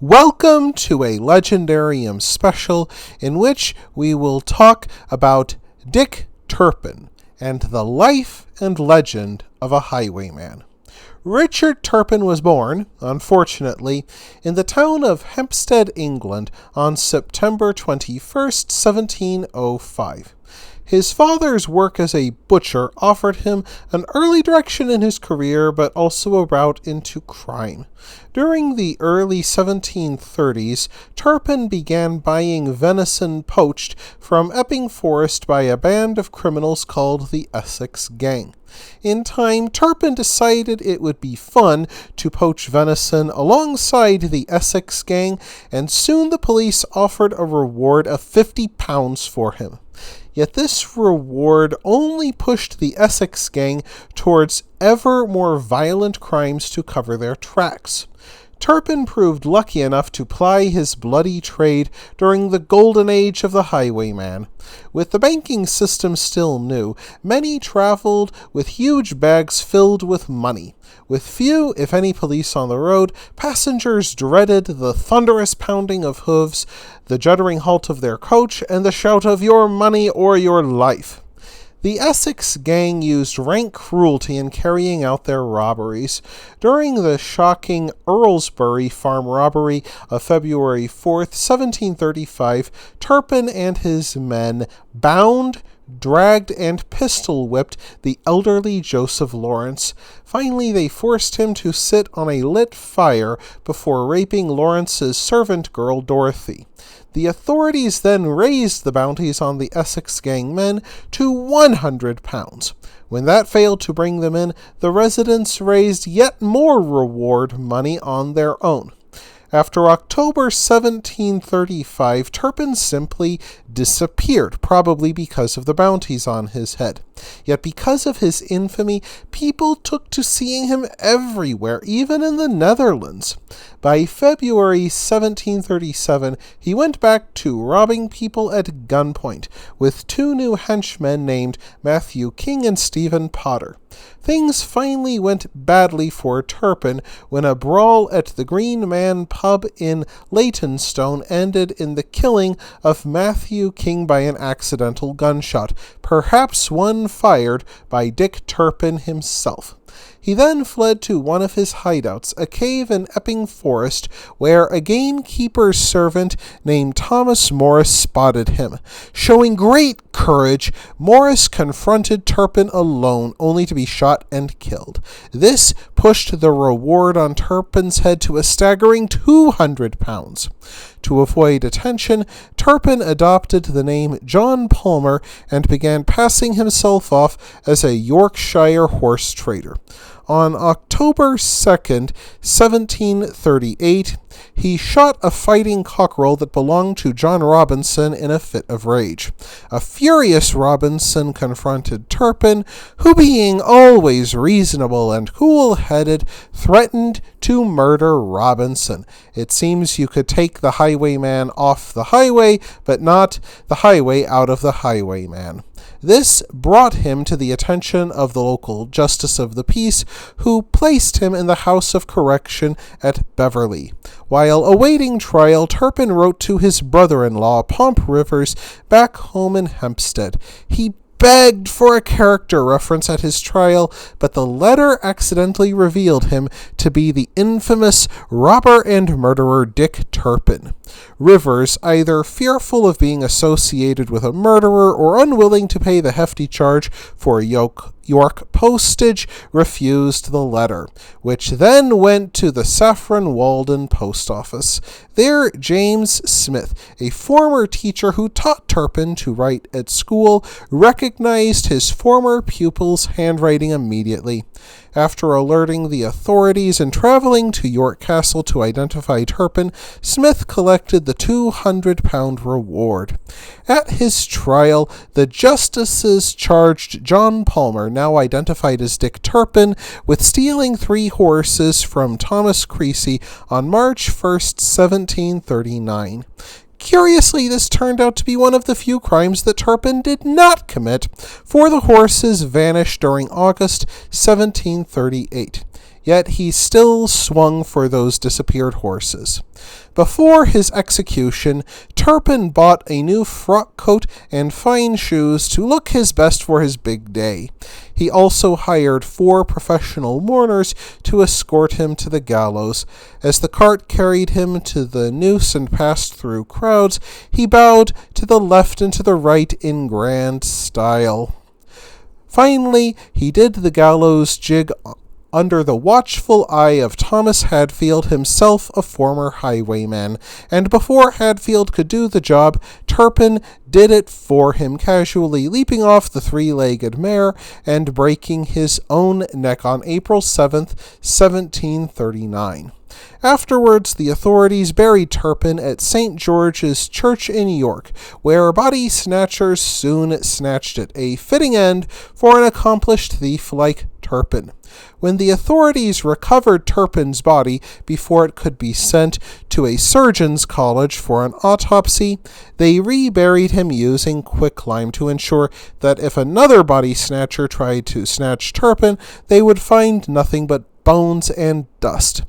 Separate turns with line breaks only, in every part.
Welcome to a Legendarium special in which we will talk about Dick Turpin and the life and legend of a highwayman. Richard Turpin was born, unfortunately, in the town of Hampstead, England, on September 21st, 1705. His father's work as a butcher offered him an early direction in his career, but also a route into crime. During the early 1730s, Turpin began buying venison poached from Epping Forest by a band of criminals called the Essex Gang. In time, Turpin decided it would be fun to poach venison alongside the Essex Gang, and soon the police offered a reward of £50 for him. Yet this reward only pushed the Essex Gang towards ever more violent crimes to cover their tracks. Turpin proved lucky enough to ply his bloody trade during the golden age of the highwayman. With the banking system still new, many traveled with huge bags filled with money. With few, if any, police on the road, passengers dreaded the thunderous pounding of hooves, the juddering halt of their coach, and the shout of "your money or your life." The Essex Gang used rank cruelty in carrying out their robberies. During the shocking Earlsbury farm robbery of February 4th, 1735, Turpin and his men bound, dragged, and pistol-whipped the elderly Joseph Lawrence. Finally, they forced him to sit on a lit fire before raping Lawrence's servant girl, Dorothy. The authorities then raised the bounties on the Essex Gang men to £100. When that failed to bring them in, the residents raised yet more reward money on their own. After October 1735, Turpin simply disappeared, probably because of the bounties on his head. Yet because of his infamy, people took to seeing him everywhere, even in the Netherlands. By February 1737, he went back to robbing people at gunpoint, with two new henchmen named Matthew King and Stephen Potter. Things finally went badly for Turpin when a brawl at the Green Man pub in Leytonstone ended in the killing of Matthew King by an accidental gunshot, perhaps one fired by Dick Turpin himself. He then fled to one of his hideouts, a cave in Epping Forest, where a gamekeeper's servant named Thomas Morris spotted him. Showing great courage, Morris confronted Turpin alone, only to be shot and killed. This pushed the reward on Turpin's head to a staggering £200. To avoid attention, Turpin adopted the name John Palmer and began passing himself off as a Yorkshire horse trader. On October 2nd, 1738, he shot a fighting cockerel that belonged to John Robinson in a fit of rage. A furious Robinson confronted Turpin, who, being always reasonable and cool-headed, threatened to murder Robinson. It seems you could take the highwayman off the highway, but not the highway out of the highwayman. This brought him to the attention of the local justice of the peace, who placed him in the House of Correction at Beverley. While awaiting trial, Turpin wrote to his brother-in-law, Pomp Rivers, back home in Hampstead. He begged for a character reference at his trial, but the letter accidentally revealed him to be the infamous robber and murderer Dick Turpin. Rivers, either fearful of being associated with a murderer or unwilling to pay the hefty charge for York postage, refused the letter, which then went to the Saffron Walden post office. There, James Smith, a former teacher who taught Turpin to write at school, recognized his former pupil's handwriting immediately. After alerting the authorities and traveling to York Castle to identify Turpin, Smith collected the £200 reward. At his trial, the justices charged John Palmer, now identified as Dick Turpin, with stealing 3 horses from Thomas Creasy on March 1st, 1739. Curiously, this turned out to be one of the few crimes that Turpin did not commit, for the horses vanished during August 1738. yet he still swung for those disappeared horses. Before his execution, Turpin bought a new frock coat and fine shoes to look his best for his big day. He also hired 4 professional mourners to escort him to the gallows. As the cart carried him to the noose and passed through crowds, he bowed to the left and to the right in grand style. Finally, he did the gallows jig under the watchful eye of Thomas Hadfield, himself a former highwayman, and before Hadfield could do the job, Turpin did it for him, casually leaping off the 3-legged mare and breaking his own neck on April 7th, 1739. Afterwards, the authorities buried Turpin at St. George's Church in York, where body snatchers soon snatched it, a fitting end for an accomplished thief like Turpin. When the authorities recovered Turpin's body before it could be sent to a surgeon's college for an autopsy, they reburied him using quicklime to ensure that if another body snatcher tried to snatch Turpin, they would find nothing but bones and dust.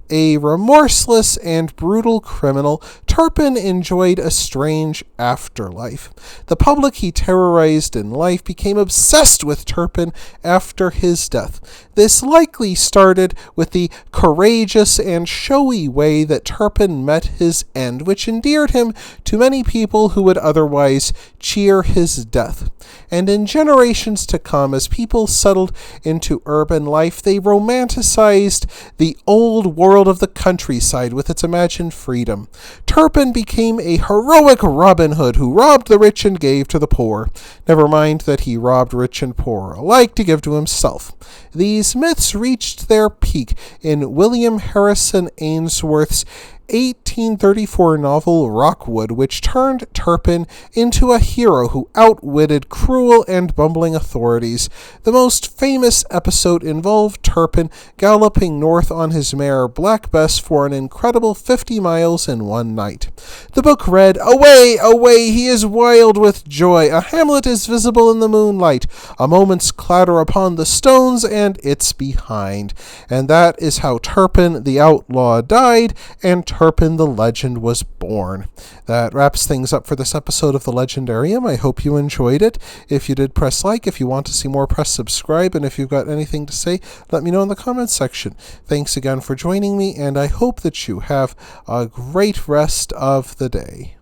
A remorseless and brutal criminal, Turpin enjoyed a strange afterlife. The public he terrorized in life became obsessed with Turpin after his death. This likely started with the courageous and showy way that Turpin met his end, which endeared him to many people who would otherwise cheer his death. And in generations to come, as people settled into urban life, they romanticized the old world of the countryside with its imagined freedom. Turpin became a heroic Robin Hood who robbed the rich and gave to the poor. Never mind that he robbed rich and poor alike to give to himself. These myths reached their peak in William Harrison Ainsworth's 1834 novel Rockwood, which turned Turpin into a hero who outwitted cruel and bumbling authorities. The most famous episode involved Turpin galloping north on his mare Black Bess for an incredible 50 miles in one night. The book read, "Away, away, he is wild with joy. A hamlet is visible in the moonlight. A moment's clatter upon the stones, and it's behind." And that is how Turpin the outlaw died, and Turpin the legend was born. That wraps things up for this episode of the Legendarium. I hope you enjoyed it. If you did, press like. If you want to see more, press subscribe. And if you've got anything to say, let me know in the comments section. Thanks again for joining me, and I hope that you have a great rest of the day.